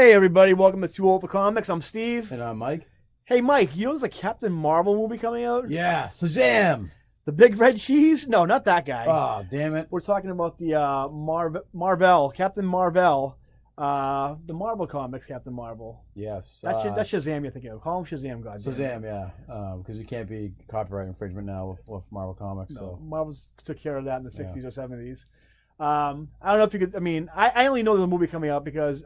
Hey everybody, welcome to Too Old for Comics. I'm Steve. And I'm Mike. Hey Mike, you know there's a Captain Marvel movie coming out? Yeah, Shazam! The Big Red Cheese? No, not that guy. Oh, damn it. We're talking about the Marvel, Captain Marvel, the Marvel Comics Captain Marvel. Yes. That's Shazam you're thinking of. Call him Shazam, goddamn. Shazam, yeah. Because you can't be copyright infringement now with Marvel Comics. No, so Marvel took care of that in the 60s or 70s. I don't know if you could, I only know there's a movie coming out because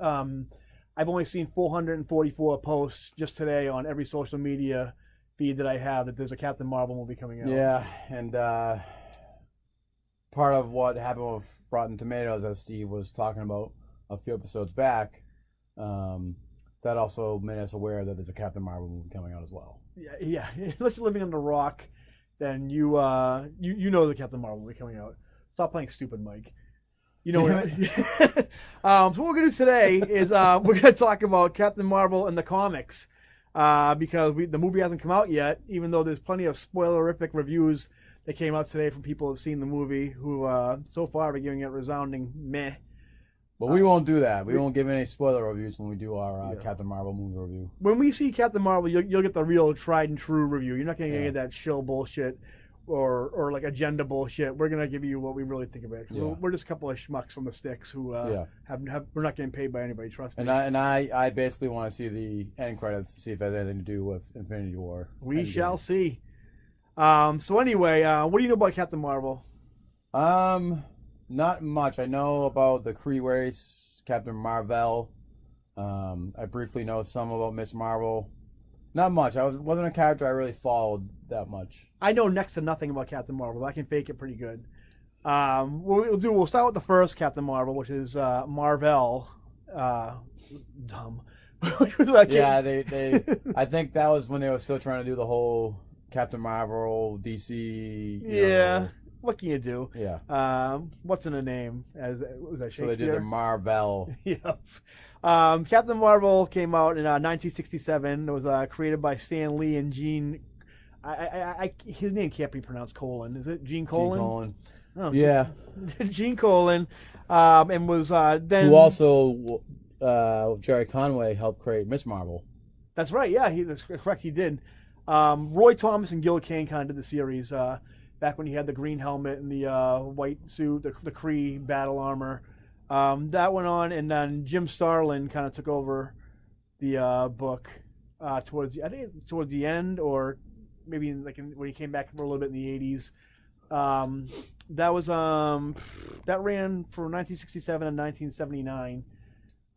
I've only seen 444 posts just today on every social media feed that I have that there's a Captain Marvel movie coming out. Yeah, and part of what happened with Rotten Tomatoes, as Steve was talking about a few episodes back, that also made us aware that there's a Captain Marvel movie coming out as well. Yeah. Unless you're living under a rock, then you know the Captain Marvel movie coming out. Stop playing stupid, Mike. You know what? So what we're gonna do today is we're gonna talk about Captain Marvel and the comics because the movie hasn't come out yet, even though there's plenty of spoilerific reviews that came out today from people who've seen the movie who so far are giving it resounding meh. But we won't do that. We won't give any spoiler reviews when we do our Captain Marvel movie review. When we see Captain Marvel, you'll get the real tried and true review. You're not gonna get that shill bullshit or like agenda bullshit. We're gonna give you what we really think about it. We're just a couple of schmucks from the sticks who we're not getting paid by anybody. Trust me. And I basically want to see the end credits to see if it has anything to do with Infinity War. We shall see. So anyway, what do you know about Captain Marvel? Not much. I know about the Kree race, Captain Marvel. I briefly know some about Miss Marvel. Not much. Wasn't a character I really followed that much. I know next to nothing about Captain Marvel. I can fake it pretty good. We'll start with the first Captain Marvel, which is Marvel. Dumb. Yeah, they. I think that was when they were still trying to do the whole Captain Marvel DC. Yeah. What can you do? Yeah. What's in a name? Was that Shakespeare? So they did the Marvel. Yep. Captain Marvel came out in 1967. It was created by Stan Lee and Gene. His name can't be pronounced Colan. Is it Gene Colan? Gene Colan. Oh, yeah. Gene Colan, and was then who also Jerry Conway helped create Miss Marvel. That's right. Yeah, that's correct. He did. Roy Thomas and Gil Kane kind of did the series back when he had the green helmet and the white suit, the Kree battle armor. That went on, and then Jim Starlin kind of took over the book towards the end, or maybe when he came back for a little bit in the 80s. That was that ran from 1967 and 1979.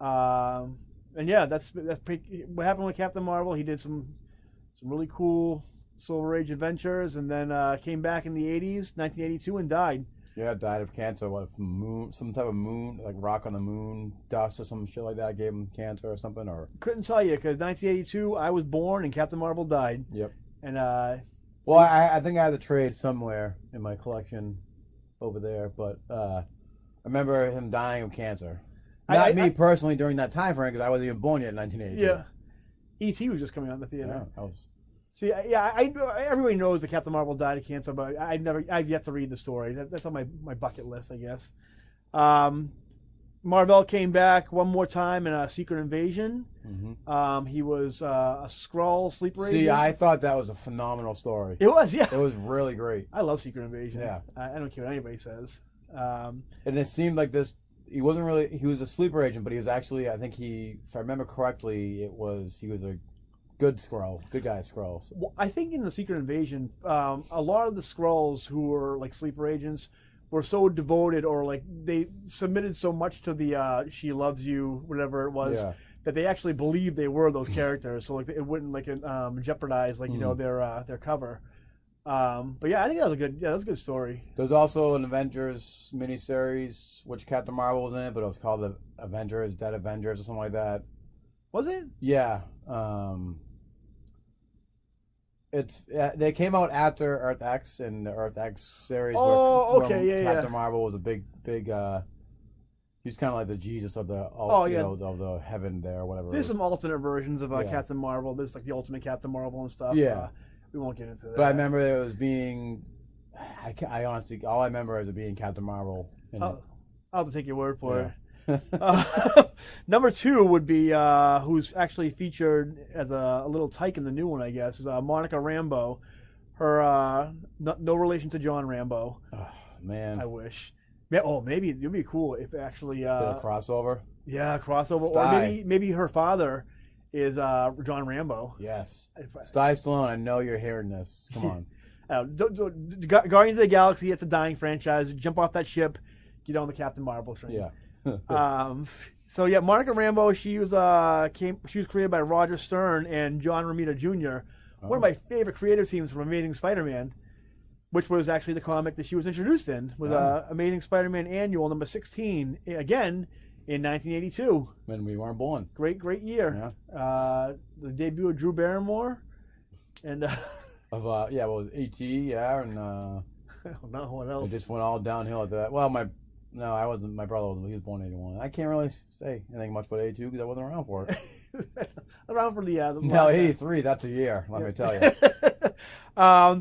And yeah, that's what happened with Captain Marvel. He did some really cool Silver Age adventures, and then came back in the 80s, 1982, and died. Yeah, died of cancer. What, from some type of moon, like rock on the moon, dust or some shit like that gave him cancer or something? Or couldn't tell you, because 1982 I was born and Captain Marvel died. Yep. And well, I think I have the trade somewhere in my collection over there, but I remember him dying of cancer. Not me personally during that time frame, because I wasn't even born yet in 1982. Yeah. E.T. was just coming out in the theater. Yeah, that was. See, yeah, everybody knows that Captain Marvel died of cancer, but I've yet to read the story. That's on my bucket list, I guess. Marvel came back one more time in a Secret Invasion. Mm-hmm. He was a Skrull sleeper agent. See, I thought that was a phenomenal story. It was, yeah. It was really great. I love Secret Invasion. Yeah. I don't care what anybody says. And it seemed like this. He was a sleeper agent, but he was actually, I think if I remember correctly, he was a good Skrull, good guy Skrull. So. Well, I think in the Secret Invasion, a lot of the Skrulls who were like sleeper agents were so devoted, or like they submitted so much to the "she loves you" whatever it was, that they actually believed they were those characters. So like it wouldn't jeopardize their cover. But yeah, I think that was a good story. There's also an Avengers miniseries, which Captain Marvel was in it, but it was called the Avengers, Dead Avengers, or something like that. Was it? Yeah. They came out after Earth X in the Earth X series. Oh, where okay, Captain Marvel was a big. He's kind of like the Jesus of the of the heaven there, or whatever. There's some alternate versions of Captain Marvel. There's like the Ultimate Captain Marvel and stuff. Yeah. We won't get into that. But I remember it was being. I honestly, all I remember is it being Captain Marvel. I'll have to take your word for it. Number 2 would be who's actually featured as a little tyke in the new one, I guess, is Monica Rambeau. Her no relation to John Rambo. Oh, man. I wish. Maybe it'd be cool if actually Did a crossover? Yeah, crossover, Sty. or maybe her father is John Rambo. Yes. Sty Stallone, I know you're hearing this. Come on. Guardians of the Galaxy, it's a dying franchise. Jump off that ship, get on the Captain Marvel train. Yeah. So yeah, Monica Rambeau, she was created by Roger Stern and John Romita Jr. One of my favorite creative teams from Amazing Spider-Man, which was actually the comic that she was introduced in, was Amazing Spider-Man Annual number 16, again in 1982. When we weren't born. Great year. Yeah. The debut of Drew Barrymore, and Of what was it, E.T., yeah, and no, what else? it just went all downhill after that. Well, I wasn't, my brother was, he was born in 81. I can't really say anything much about 82 because I wasn't around for it. Around for the No, 83, that's a year, let me tell you.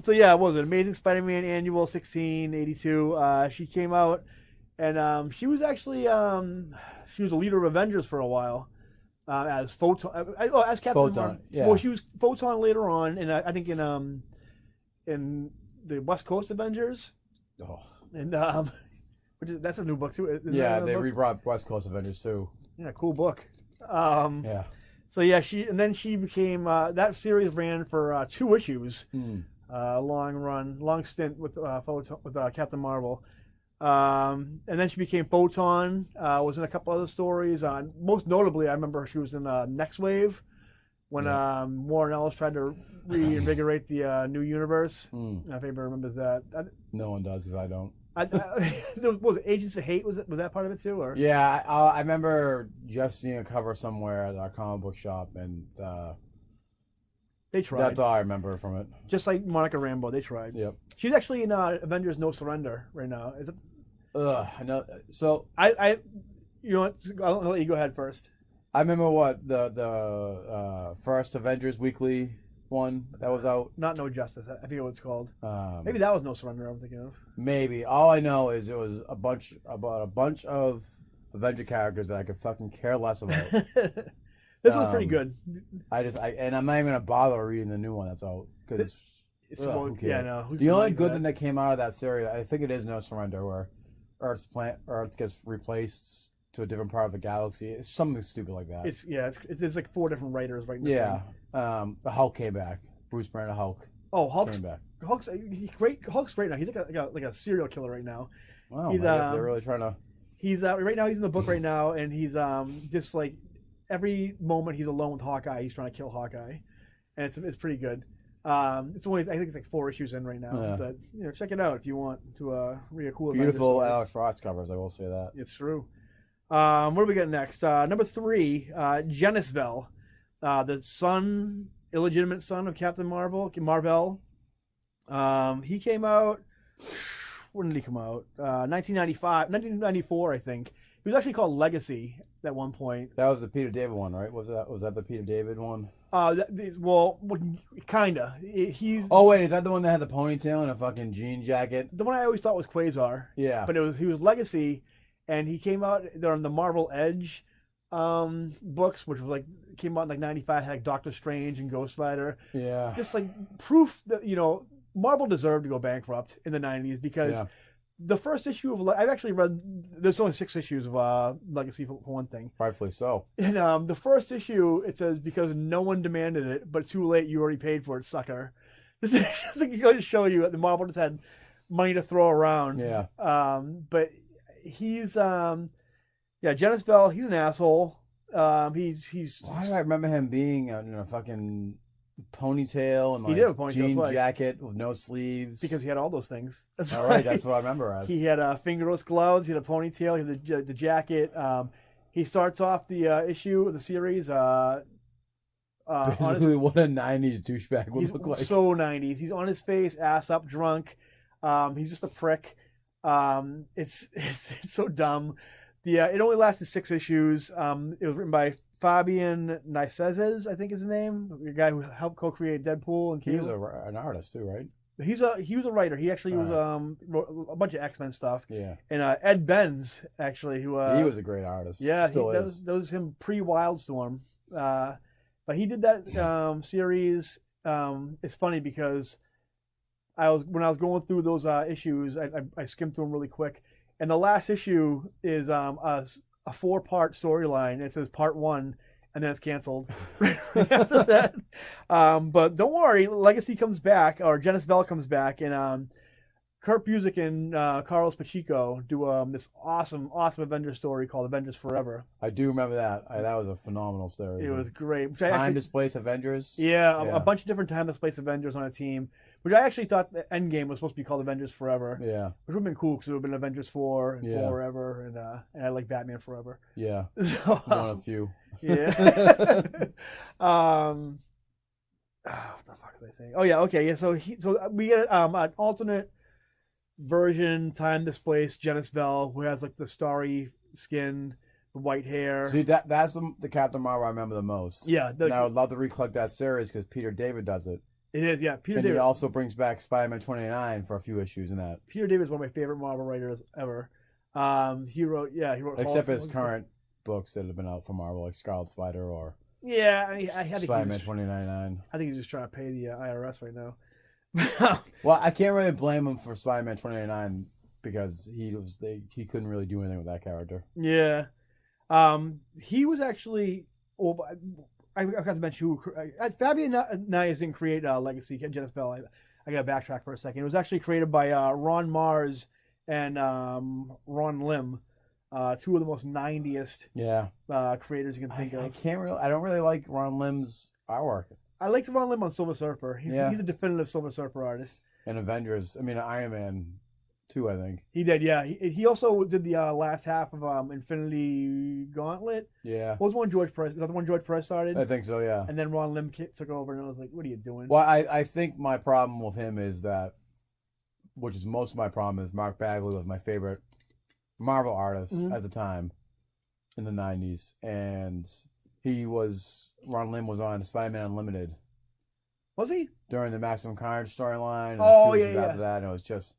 So yeah, what was it? Amazing Spider-Man Annual 16, 82. She came out, and she was actually she was a leader of Avengers for a while, as Photon. As Captain Photon, Marvel. yeah. Well, she was Photon later on, and I think in the West Coast Avengers, and that's a new book too. Yeah, they rebrought West Coast Avengers too. Yeah, cool book. Yeah. So yeah, she became that series ran for 2 issues, long stint with Captain Marvel, and then she became Photon. Was in a couple other stories. Most notably, I remember she was in Next Wave when Warren Ellis tried to reinvigorate the new universe. If anybody remembers that. No one does, because I don't. Was it Agents of Hate? Was that part of it too? Or Yeah, I remember just seeing a cover somewhere at our comic book shop, and they tried. that's all I remember from it. Just like Monica Rambeau, they tried. Yep. She's actually in Avengers: No Surrender right now. Is it? I know. So you know what? I'll let you go ahead first. I remember what the first Avengers Weekly one that was out. Not No Justice. I think what it's called. Maybe Maybe that was No Surrender. I'm thinking of. Maybe. All I know is it was a bunch of Avenger characters that I could fucking care less about. This one's pretty good. And I'm not even gonna bother reading the new one that's out because who cares? Yeah, no. The only good thing that came out of that series, I think it is No Surrender, where Earth gets replaced to a different part of the galaxy. It's something stupid like that. There's like 4 different writers right now. Yeah. The Hulk came back. Bruce Banner Hulk. Oh, Hulk's came back. Hulk's great. Hulk's great now. He's like a serial killer right now. Wow. I guess they're really trying to. He's right now. He's in the book right now, and he's just like every moment he's alone with Hawkeye, he's trying to kill Hawkeye, and it's pretty good. It's only I think it's like 4 issues in right now. Yeah. But check it out if you want to read a cool. Beautiful Alex Frost covers. I will say that. It's true. What do we got next? Number 3, Genisville, the illegitimate son of Captain Marvel. He came out. When did he come out? 1994, I think. He was actually called Legacy at one point. That was the Peter David one, right? Was that the Peter David one? Kinda. Oh wait, is that the one that had the ponytail and a fucking jean jacket? The one I always thought was Quasar. Yeah. But he was Legacy, and he came out there on the Marvel Edge books, which was came out in 95, had Doctor Strange and Ghost Rider. Yeah. Just proof that Marvel deserved to go bankrupt in the 90s because the first issue of I've actually read. There's only 6 issues of Legacy for one thing. Rightfully so. And the first issue, it says because no one demanded it, but too late, you already paid for it, sucker. This is just going to show you that the Marvel just had money to throw around. Yeah. But he's Genisville. He's an asshole. He's. Why do I remember him being in a fucking ponytail and he did have a ponytail, jean jacket with no sleeves? Because he had all those things. That's all right. That's what I remember as. He had fingerless gloves. He had a ponytail. He had the jacket. He starts off the issue of the series. What a '90s douchebag would look like. So '90s. He's on his face, ass up, drunk. He's just a prick. It's so dumb. It only lasted 6 issues. It was written by Fabian Nicieza, I think is his name, the guy who helped co-create Deadpool and he was an artist too, right? He was a writer. He actually All was wrote a bunch of X-Men stuff. Yeah. And Ed Benz actually, who He was a great artist. yeah, Still is. that was him pre-Wildstorm. But he did that series. It's funny because when I was going through those issues, I skimmed through them really quick, and the last issue is a 4-part storyline. It says part 1, and then it's canceled after that. But don't worry, Legacy comes back, or Genis Vell comes back, and Kurt Busiek and Carlos Pacheco do this awesome Avengers story called Avengers Forever. I do remember that. That was a phenomenal story. It was great. Time Displaced Avengers. Yeah, a bunch of different time displaced Avengers on a team, which I actually thought the Endgame was supposed to be called Avengers Forever. Yeah. Which would have been cool because it would have been Avengers 4 and Forever, and I like Batman Forever. Yeah. So, one of few. Yeah. What the fuck was I saying? Oh yeah, okay, yeah. So we get an alternate version, time displaced Genis Vell, who has like the starry skin, the white hair. See, that's the Captain Marvel I remember the most. Yeah, and I would love to recollect that series because Peter David does it. It is, yeah. And he also brings back Spider-Man 29 for a few issues in that. Peter David is one of my favorite Marvel writers ever. He wrote except his current books that have been out for Marvel, like Scarlet Spider or I had Spider-Man 2099. I think he's just trying to pay the IRS right now. Well, I can't really blame him for Spider-Man 2099 because he couldn't really do anything with that character. Yeah, he was actually. Well, I got to mention who Fabian Nayas didn't create Legacy. Genis Vell. I got to backtrack for a second. It was actually created by Ron Mars and Ron Lim, two of the most 90st creators you can think of. I don't really like Ron Lim's artwork. I liked Ron Lim on Silver Surfer. He's a definitive Silver Surfer artist. And Avengers. I mean, Iron Man 2, I think. He did, yeah. He also did the last half of Infinity Gauntlet. Yeah. What was one George Perez? Is that the one George Perez started? I think so, yeah. And then Ron Lim took over, and I was like, what are you doing? Well, I think my problem with him is that, which is most of my problem, is Mark Bagley was my favorite Marvel artist at the time in the 90s. And Ron Lim was on Spider-Man Unlimited. Was he? During the Maximum Carnage storyline. And oh, yeah. After that, and it was just...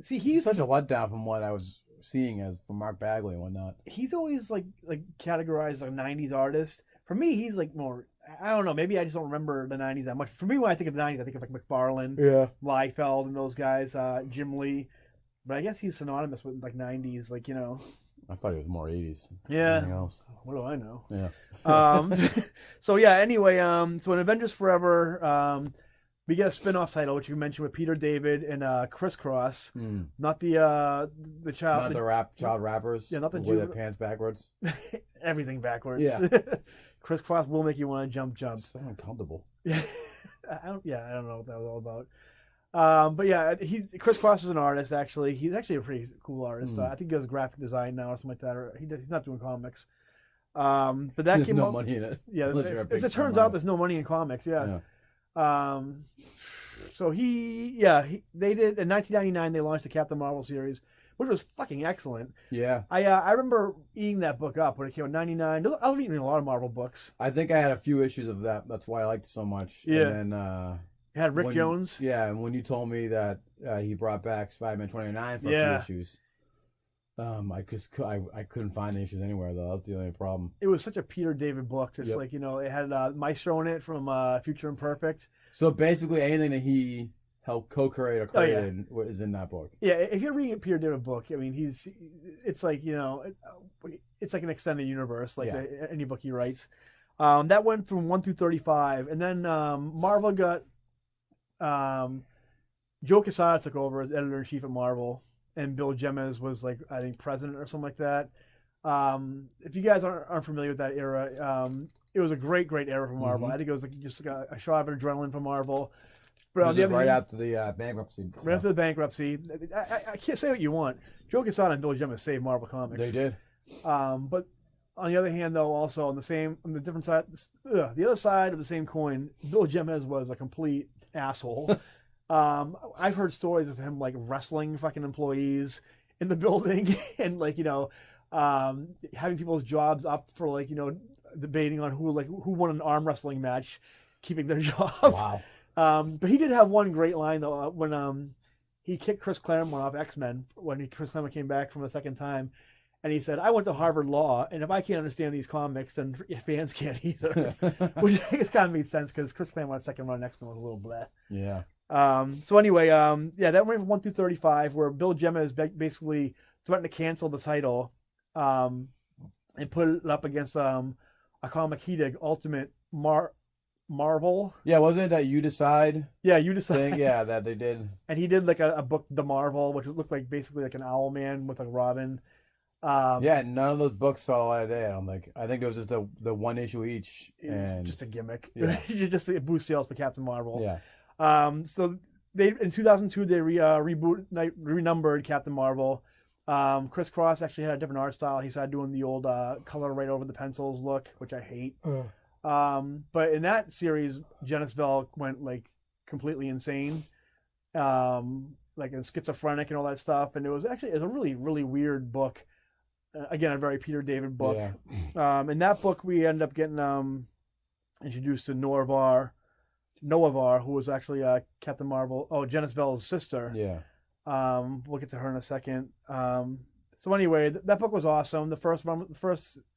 See, he's such a letdown from what I was seeing from Mark Bagley and whatnot. He's always like categorized as a 90s artist. For me, he's like more... I don't know. Maybe I just don't remember the 90s that much. For me, when I think of the 90s, I think of like McFarlane, Liefeld, and those guys, Jim Lee. But I guess he's synonymous with like 90s, like, you know... I thought he was more 80s. Yeah. Anything else. What do I know? Yeah. So yeah, anyway, so in Avengers Forever, we get a spin-off title, which you mentioned with Peter David and Crisscross. Not the child. Not the child rappers. Yeah, not the with their pants backwards. Everything backwards. Yeah. Crisscross will make you want to jump. So uncomfortable. I don't know what that was all about. But yeah, Crisscross is an artist. Actually, he's actually a pretty cool artist. I think he does graphic design now or something like that. Or he's not doing comics. But that there's came no up. money in it. Yeah, as it turns out, there's no money in comics. Yeah. So they did in 1999. They launched the Captain Marvel series, which was fucking excellent. Yeah. I remember eating that book up when it came out in '99. I was reading a lot of Marvel books. I think I had a few issues of that. That's why I liked it so much. Yeah. And then it had Rick Jones. Yeah, and when you told me that he brought back Spider-Man 29 for a few issues, I couldn't find the issues anywhere though. That's the only problem. It was such a Peter David book, just like, you know, it had Maestro in it from Future Imperfect. So basically, anything that he helped co-create or created is in that book. Yeah, if you're reading a Peter David book, I mean, it's like, you know, it's like an extended universe, like any book he writes. That went from 1 through 35, and then Marvel got Joe Quesada took over as editor-in-chief at Marvel, and Bill Jemas was, like, I think president or something like that. If you guys aren't familiar with that era, it was a great era for Marvel. I think it was like just like a shot of adrenaline for Marvel. But right after the bankruptcy. Right after the bankruptcy. I can't say what you want. Joe Quesada and Bill Jemas saved Marvel Comics. They did. But on the other hand, though, also on the different side, the other side of the same coin, Bill Jemas was a complete asshole. I've heard stories of him like wrestling fucking employees in the building and like, you know, having people's jobs up for like, you know, debating on who won an arm wrestling match, keeping their job. Wow. But he did have one great line though when he kicked Chris Claremont off X-Men when Chris Claremont came back from a second time, and he said, "I went to Harvard Law, and if I can't understand these comics, then fans can't either." Which I guess kind of made sense because Chris Claremont's second run X-Men was a little bleh. Yeah. So anyway, that went from 1 through 35, where Bill Gemma is basically threatened to cancel the title, and put it up against a comic he did, Ultimate Marvel. Yeah, wasn't it that You Decide? Yeah, You Decide. Thing? Yeah, that they did. And he did like a book, The Marvel, which looked like basically like an Owlman with a Robin. Yeah, none of those books saw the light of day. I'm like, I think it was just the one issue each, and just a gimmick. Yeah. Just to boost sales for Captain Marvel. Yeah. So they in 2002 they renumbered Captain Marvel. Chris Cross actually had a different art style. He started doing the old color right over the pencils look, which I hate. But in that series, Janice Vell went like completely insane, like and schizophrenic and all that stuff. And it was a really, really weird book. Again, a very Peter David book. Yeah. In that book, we ended up getting introduced to Noah Var, who was actually Captain Marvel. Oh, Janice Vell's sister. Yeah. We'll get to her in a second. So anyway, that book was awesome. The first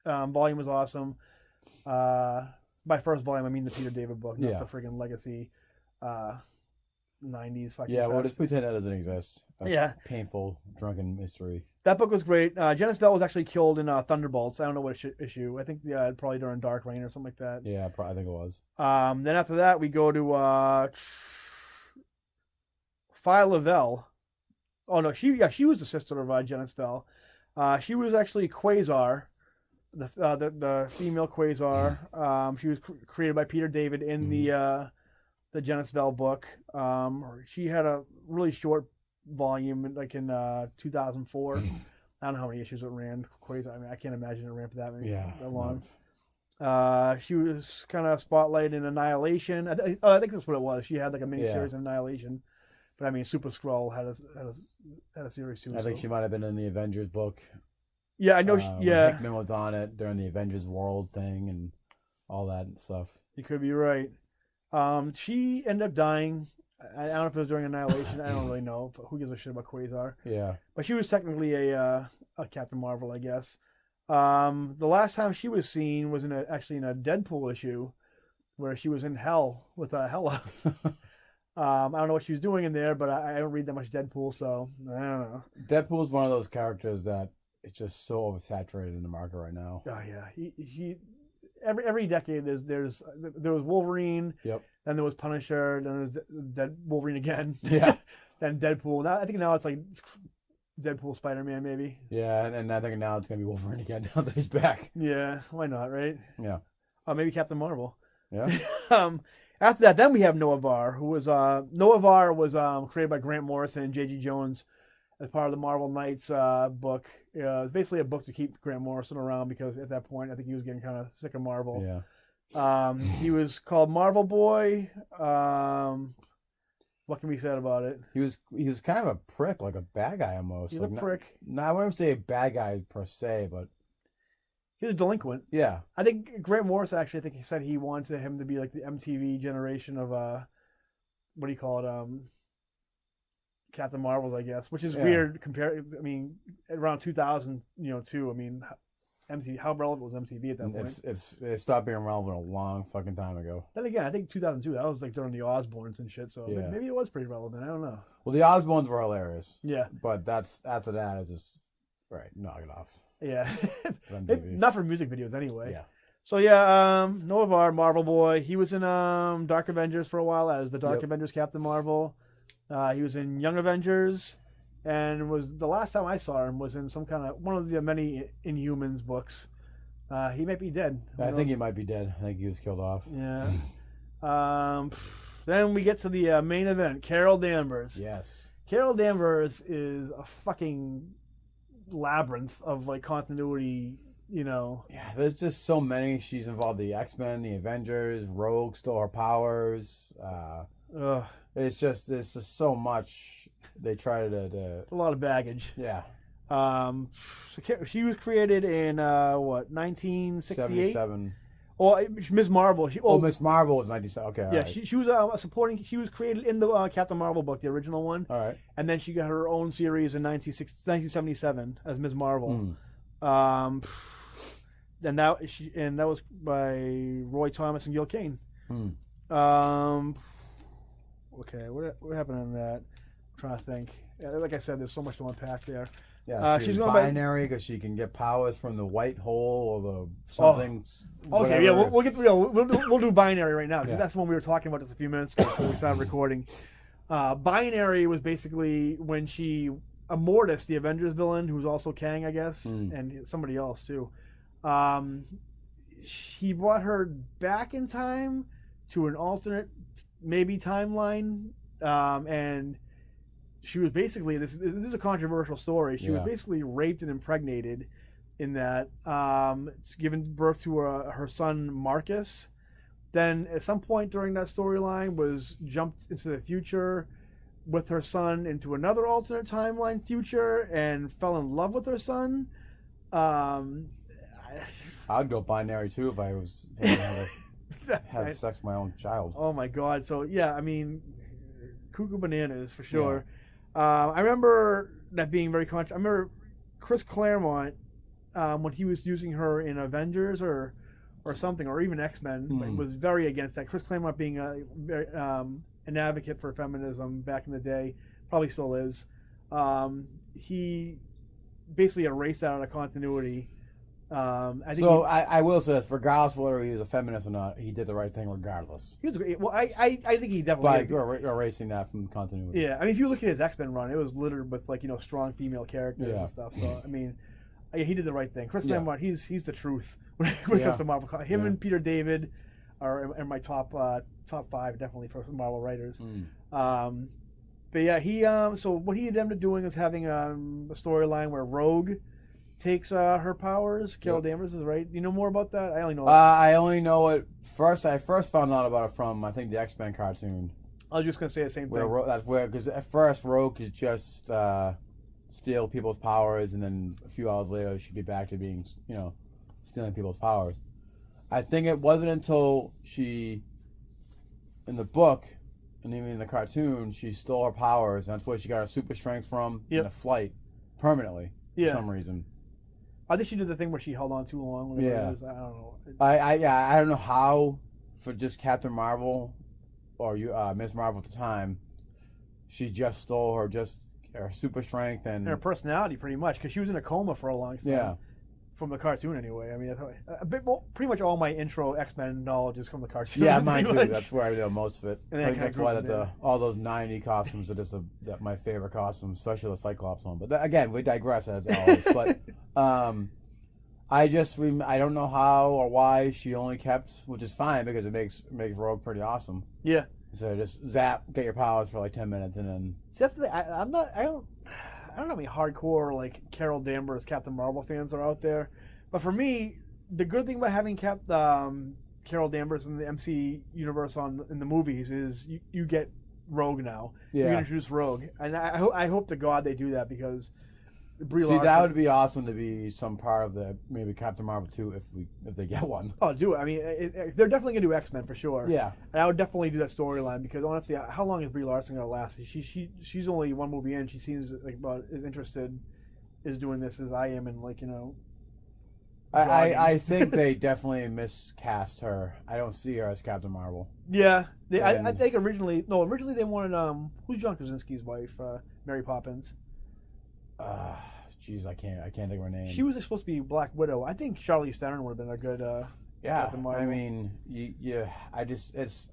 volume was awesome. By first volume, I mean the Peter David book, not the friggin' Legacy 90s fucking Yeah, fest. well, just pretend that doesn't exist. That's painful, drunken mystery. That book was great. Janice Vell was actually killed in Thunderbolts. I don't know what issue. I think probably during Dark Reign or something like that. Yeah, I think it was. Then after that, we go to Phi Lavelle. Oh no, she was the sister of Janice Vell. She was actually Quasar, the female Quasar. She was created by Peter David in the Janice Vell book. She had a really short volume, like in 2004. I don't know how many issues it ran. Quasar. I mean, I can't imagine it ran for that long. She was kind of spotlighted in Annihilation. I think that's what it was. She had like a miniseries in Annihilation. But I mean, Super Skrull had a series too. I think she might have been in the Avengers book. Yeah, I know. Hickman was on it during the Avengers World thing and all that stuff. You could be right. She ended up dying. I don't know if it was during Annihilation. I don't really know. But who gives a shit about Quasar? Yeah. But she was technically a Captain Marvel, I guess. The last time she was seen was actually in a Deadpool issue, where she was in hell with Hela. I don't know what she was doing in there, but I don't read that much Deadpool, so I don't know. Deadpool's one of those characters that it's just so oversaturated in the market right now. Oh yeah, he every decade there was Wolverine. Yep. Then there was Punisher. Then there's Wolverine again. Yeah. Then Deadpool. Now I think it's like Deadpool, Spider-Man, maybe. Yeah, and I think now it's gonna be Wolverine again now that he's back. Yeah, why not, right? Yeah. Maybe Captain Marvel. Yeah. After that, then we have Noah Var, who was created by Grant Morrison and J.G. Jones as part of the Marvel Knights book. Basically a book to keep Grant Morrison around because at that point I think he was getting kind of sick of Marvel. Yeah. He was called Marvel Boy. What can be said about it? He was kind of a prick, like a bad guy almost. He's like a prick. No, I wouldn't say a bad guy per se, but he was a delinquent. Yeah. I think Grant Morrison actually, I think he said he wanted him to be like the MTV generation of what do you call it? Captain Marvels, I guess, which is weird compared. I mean, around 2000, too. I mean, MTV. How relevant was MTV at that point? It stopped being relevant a long fucking time ago. Then again, I think 2002. That was like during the Osbournes and shit. So maybe it was pretty relevant. I don't know. Well, the Osbournes were hilarious. Yeah. But after that, it's just knock it off. Yeah. Not for music videos anyway. Yeah. So yeah, Noah Var, Marvel Boy. He was in Dark Avengers for a while as the Dark Avengers Captain Marvel. He was in Young Avengers, and was the last time I saw him was in some kind of one of the many Inhumans books. He might be dead. I think he might be dead. I think he was killed off. Yeah. Then we get to the main event, Carol Danvers. Yes. Carol Danvers is a fucking labyrinth of like continuity. Yeah, there's just so many. She's involved in the X-Men, the Avengers, Rogue stole her powers. It's just so much. They try to it's a lot of baggage. Yeah. So she was created in 1968? 77. Well, Ms. Marvel. Miss Marvel was 97. Okay, all yeah, right. she was a supporting. She was created in the Captain Marvel book, the original one. All right. And then she got her own series in 1977 as Ms. Marvel. And that was by Roy Thomas and Gil Kane. Okay, what happened in that? I'm trying to think. Like I said, there's so much to unpack there. Yeah, she's going binary because she can get powers from the white hole or the something. Okay, yeah, we'll do binary right now because Yeah. that's the one we were talking about just a few minutes ago before we started recording. Binary was basically when Immortus, the Avengers villain, who's also Kang, I guess, and somebody else too. He brought her back in time to an alternate, maybe timeline, and she was basically this is a controversial story. She was basically raped and impregnated in that, given birth to her son Marcus. Then at some point during that storyline was jumped into the future with her son into another alternate timeline future and fell in love with her son. I'd go binary too if I was have sex with my own child. Oh my God! So yeah, I mean, cuckoo bananas for sure. I remember that being very I remember Chris Claremont when he was using her in Avengers or something, or even X-Men, was very against that. Chris Claremont being an advocate for feminism back in the day, probably still is. He basically erased that out of continuity. I will say this, regardless of whether he was a feminist or not, he did the right thing regardless. He was great. Well, I think he definitely by erasing that from continuity. Yeah, I mean, if you look at his X-Men run, it was littered with strong female characters and stuff. So I mean, he did the right thing. Chris Claremont, he's the truth when it comes to Marvel. Him and Peter David are in my top 5 definitely for Marvel writers. But yeah, he so what he ended up doing is having a storyline where Rogue takes her powers. Carol Danvers is right. You know more about that? I only know. I only know it first. I first found out about it from I think the X-Men cartoon. I was just gonna say the same thing. That's where because at first Rogue could just steal people's powers, and then a few hours later she'd be back to being stealing people's powers. I think it wasn't until she, in the book, and even in the cartoon, she stole her powers, and that's where she got her super strength from in the flight permanently for some reason. I think she did the thing where she held on too long. Yeah. I don't know. I don't know how for just Captain Marvel or Ms. Marvel at the time, she just stole her super strength and her personality pretty much because she was in a coma for a long time. Yeah. From the cartoon anyway. I mean, pretty much all my intro X-Men knowledge is from the cartoon. Yeah, mine too. That's where I know most of it. And I think that's why all those 90 costumes are just my favorite costumes, especially the Cyclops one. But again, we digress as always. But I don't know how or why she only kept, which is fine because it makes Rogue pretty awesome. Yeah. So just zap, get your powers for like 10 minutes, and then. See, that's the thing. I don't know how many hardcore Carol Danvers Captain Marvel fans are out there, but for me, the good thing about having Carol Danvers in the MC universe in the movies is you get Rogue now. Yeah. You can introduce Rogue, and I hope to God they do that because Brie Larson, that would be awesome to be some part of the maybe Captain Marvel 2 if they get one. Oh, do it. I mean, they're definitely gonna do X-Men for sure. Yeah, and I would definitely do that storyline because honestly, how long is Brie Larson gonna last? She's only one movie in. She seems about as interested as doing this as I am in I think they definitely miscast her. I don't see her as Captain Marvel. Yeah, I think originally they wanted who's John Krasinski's wife, Mary Poppins. Jeez, I can't think of her name. She was supposed to be Black Widow. I think Charlize Theron would have been a good. Captain Marvel. I mean, it's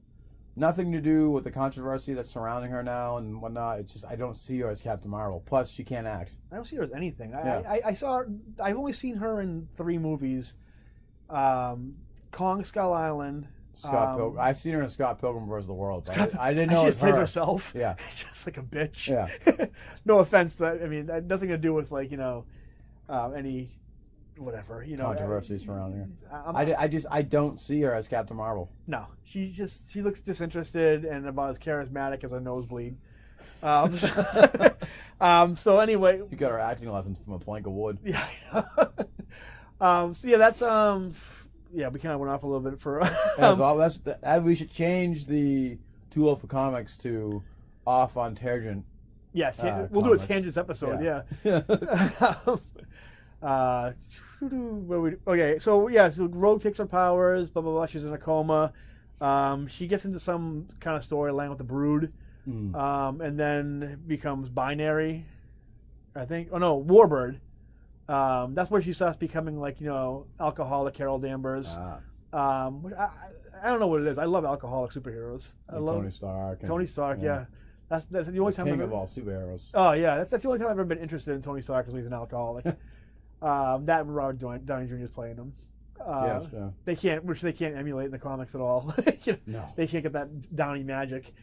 nothing to do with the controversy that's surrounding her now and whatnot. It's just I don't see her as Captain Marvel. Plus, she can't act. I don't see her as anything. I saw her. I've only seen her in 3 movies: Kong Skull Island. Scott Pilgrim. I've seen her in Scott Pilgrim vs. the World. I didn't know it was her. She plays herself. Yeah, just like a bitch. Yeah. No offense. I mean, nothing to do with any whatever controversy surrounding her. I don't see her as Captain Marvel. No, she looks disinterested and about as charismatic as a nosebleed. So anyway, you got her acting lessons from a plank of wood. Yeah. So yeah, that's yeah, we kind of went off a little bit for. We should change the tool for comics to off on tangent. Yes, we'll do a comics. tangents episode. Yeah. Yeah. Okay, so Rogue takes her powers. Blah blah blah. She's in a coma. She gets into some kind of storyline with the Brood, and then becomes binary. I think. Oh no, Warbird. That's where she starts becoming like alcoholic Carol Danvers. I don't know what it is. I love alcoholic superheroes. I love Tony Stark. Tony Stark. Yeah. That's the only time. King of all superheroes. Oh yeah, that's the only time I've ever been interested in Tony Stark because he's an alcoholic. That and Robert Downey Jr. is playing him. Yes, yeah. They can't emulate in the comics at all. No. They can't get that Downey magic.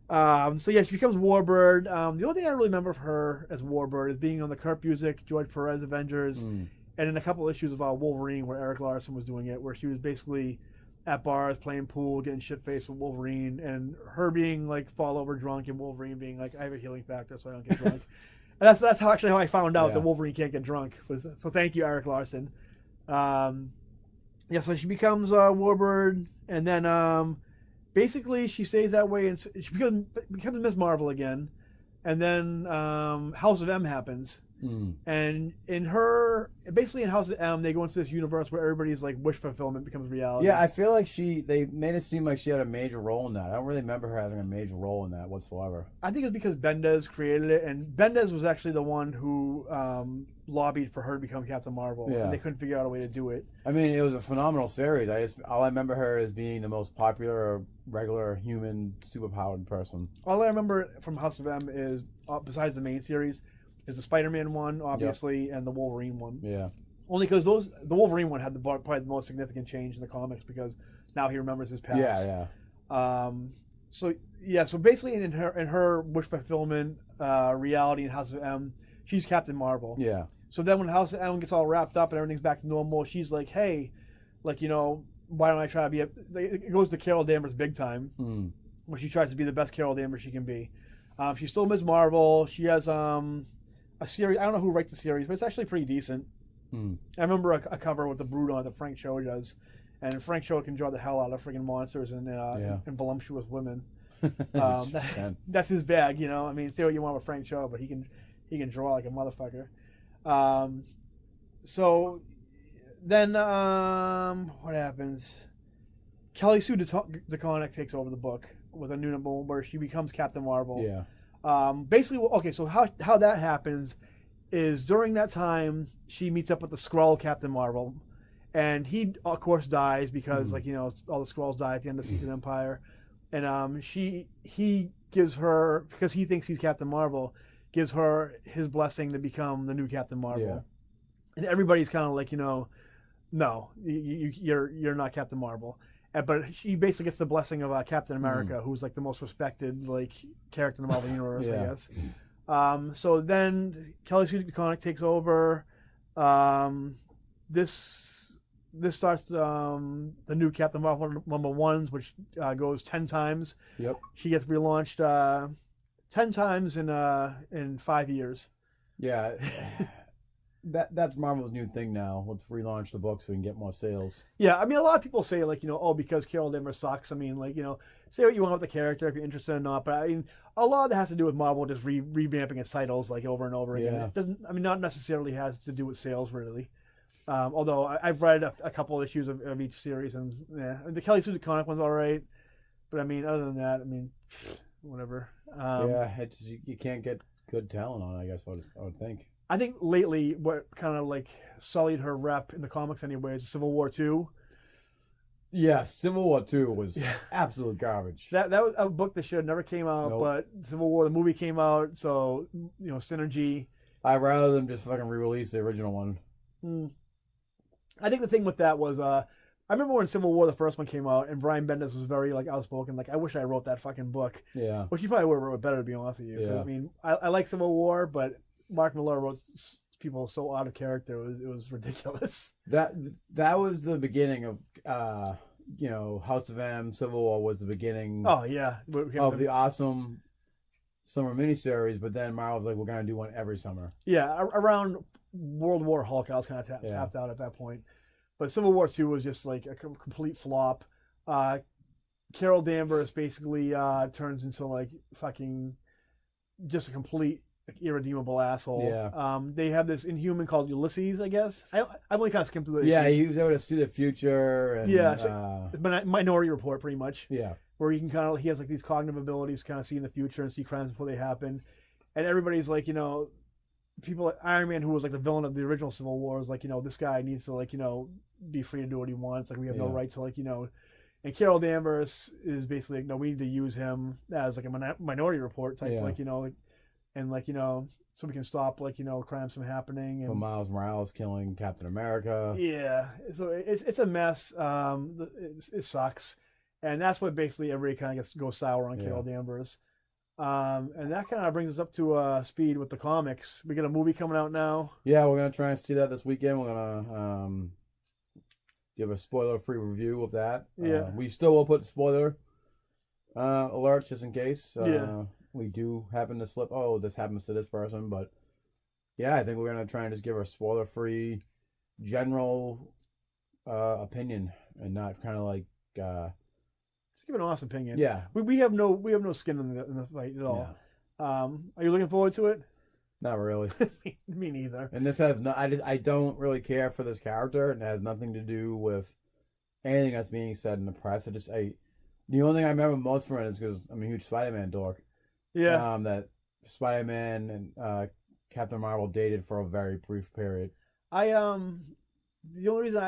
So yeah, she becomes Warbird. The only thing I really remember of her as Warbird is being on the Kurt Busiek, George Perez Avengers, and in a couple issues of Wolverine where Eric Larson was doing it, where she was basically at bars playing pool, getting shit faced with Wolverine, and her being like fall over drunk, and Wolverine being like, I have a healing factor, so I don't get drunk. And that's how I found out that Wolverine can't get drunk. So thank you, Eric Larson. So she becomes Warbird, and then basically she stays that way, and she becomes Ms. Marvel again, and then House of M happens. And in House of M, they go into this universe where everybody's like wish fulfillment becomes reality. Yeah, I feel like they made it seem like she had a major role in that. I don't really remember her having a major role in that whatsoever. I think it's because Bendis created it, and Bendis was actually the one who lobbied for her to become Captain Marvel, and they couldn't figure out a way to do it. I mean, it was a phenomenal series. All I remember her as being the most popular, regular, human, superpowered person. All I remember from House of M is, besides the main series, is the Spider-Man one, obviously, and the Wolverine one. Yeah. Only because the Wolverine one had probably the most significant change in the comics because now he remembers his past. Yeah. So basically in her wish fulfillment reality in House of M, she's Captain Marvel. Yeah. So then when House of M gets all wrapped up and everything's back to normal, she's like, hey, why don't I try to be it goes to Carol Danvers big time, where she tries to be the best Carol Danvers she can be. She's still Ms. Marvel. She has a series. I don't know who writes the series, but it's actually pretty decent. I remember a cover with the Brood on it that Frank Cho does, and Frank Cho can draw the hell out of freaking monsters and voluptuous women. That's his bag, I mean, say what you want with Frank Cho, but he can draw like a motherfucker. So then what happens? Kelly Sue DeConnick takes over the book with a new number one where she becomes Captain Marvel. Yeah. Basically, okay, so how that happens is during that time she meets up with the Skrull Captain Marvel, and he of course dies because all the Skrulls die at the end of Secret Empire, and he gives her, because he thinks he's Captain Marvel, gives her his blessing to become the new Captain Marvel, and everybody's kind of like no, you're not Captain Marvel. But she basically gets the blessing of Captain America, who's like the most respected character in the Marvel universe, I guess. So then Kelly Sue DeConnick takes over. This starts the new Captain Marvel #1s, which goes 10 times. Yep. She gets relaunched 10 times in 5 years. Yeah. That's Marvel's new thing now. Let's relaunch the book so we can get more sales. Yeah, I mean, a lot of people say because Carol Danvers sucks. I mean, say what you want with the character if you're interested or not. But I mean, a lot of that has to do with Marvel just revamping its titles over and over again. It doesn't. I mean, not necessarily has to do with sales really. Although I've read a couple issues of each series, and the Kelly Sue DeConnick one's all right. But I mean, other than that, I mean, whatever. You can't get good talent on it, I guess. I would think. I think lately what kind of sullied her rep in the comics anyway is Civil War II. Yeah, Civil War II was absolute garbage. That was a book that should have never came out, but Civil War, the movie came out, so synergy. I'd rather them just fucking re-release the original one. I think the thing with that was I remember when Civil War, the first one, came out, and Brian Bendis was very outspoken, I wish I wrote that fucking book. Yeah. Which he probably would have wrote better, to be honest with you. Yeah. I mean, I like Civil War, but Mark Millar wrote people so out of character, it was ridiculous. That was the beginning of House of M. Civil War was the beginning. Oh yeah, of the awesome summer miniseries. But then Marvel's like, we're gonna do one every summer. Yeah, around World War Hulk, I was kind of tapped out at that point. But Civil War 2 was just like a complete flop. Carol Danvers basically turns into like fucking just a complete like, irredeemable asshole. Yeah. They have this Inhuman called Ulysses, I guess. I've only kind of skimmed through the Yeah, issues. he was able to see the future. And, Yeah, Minority Report, pretty much. yeah. Where he has like these cognitive abilities, kind of see in the future and see crimes before they happen. And everybody's like, people like Iron Man, who was like the villain of the original Civil War, is like, this guy needs to like, be free to do what he wants. Like we have no right to like, And Carol Danvers is basically like, no, we need to use him as like a Minority Report type, like, and like, so we can stop like, crimes from happening. And From Miles Morales killing Captain America. yeah, so it's a mess. It sucks. And that's what basically everybody kind of goes sour on Carol Danvers. And that kind of brings us up to speed with the comics. We got a movie coming out now. Yeah, we're going to try and see that this weekend. We're going to give a spoiler-free review of that. Yeah. We still will put spoiler alerts just in case. We do happen to slip, this happens to this person. But, yeah, I think we're going to try and just give a spoiler-free general opinion and not kind of like... Give an honest opinion. Yeah, we have no skin in the fight at all. Yeah. Are you looking forward to it? Not really. Me neither. And this has no. I don't really care for this character, and it has nothing to do with anything that's being said in the press. The only thing I remember most from it is because I'm a huge Spider-Man dork. Yeah. That Spider-Man and Captain Marvel dated for a very brief period. The only reason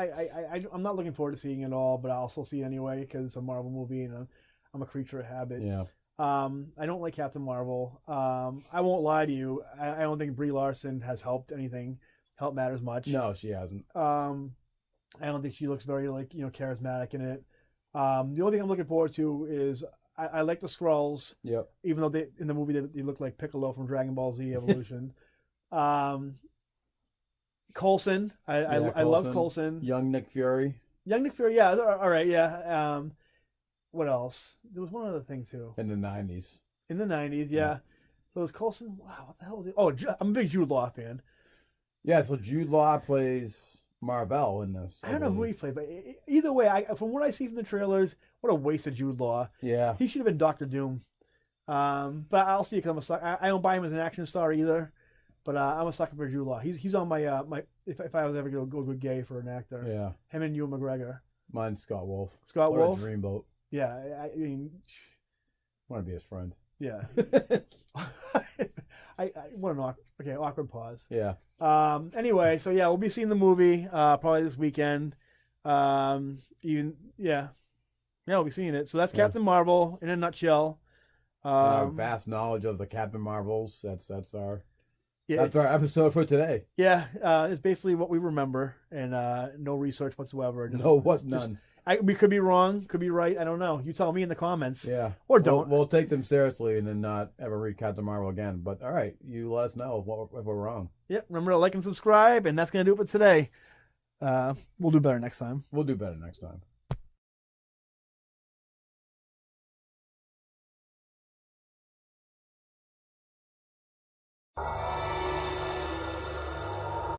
I'm not looking forward to seeing it at all, but I'll still see it anyway because it's a Marvel movie and I'm a creature of habit. Yeah. I don't like Captain Marvel. I won't lie to you. I don't think Brie Larson has helped matters much. No, she hasn't. I don't think she looks very charismatic in it. The only thing I'm looking forward to is I like the Skrulls. Yep. Even though in the movie they look like Piccolo from Dragon Ball Z Evolution. Coulson. I love Coulson. Young Nick Fury. Young Nick Fury, yeah. All right, yeah. What else? There was one other thing, too. In the 90s. In the 90s, yeah. So it was Coulson. Wow, what the hell is it? Oh, I'm a big Jude Law fan. Yeah, so Jude Law plays Marvel in this. I don't know who he played, but either way, from what I see from the trailers, what a waste of Jude Law. Yeah. He should have been Dr. Doom. But I'll see it because I don't buy him as an action star either. But I'm a sucker for Jude Law. He's on my if I was ever going to go gay for an actor. Yeah. Him and Ewan McGregor. Mine's Scott Wolf. Scott Wolf. A dreamboat. Yeah, I mean, I want to be his friend. Yeah. I want an awkward pause. Yeah. Anyway, so yeah, we'll be seeing the movie probably this weekend. We'll be seeing it. So that's Captain Marvel in a nutshell. Our vast knowledge of the Captain Marvels. That's our episode for today. Yeah, it's basically what we remember, and no research whatsoever. None. We could be wrong, could be right. I don't know. You tell me in the comments. Yeah. Or don't. We'll take them seriously and then not ever read Captain Marvel again. But all right, you let us know if we're wrong. Yep. Remember to like and subscribe, and that's gonna do it for today. We'll do better next time. We'll do better next time.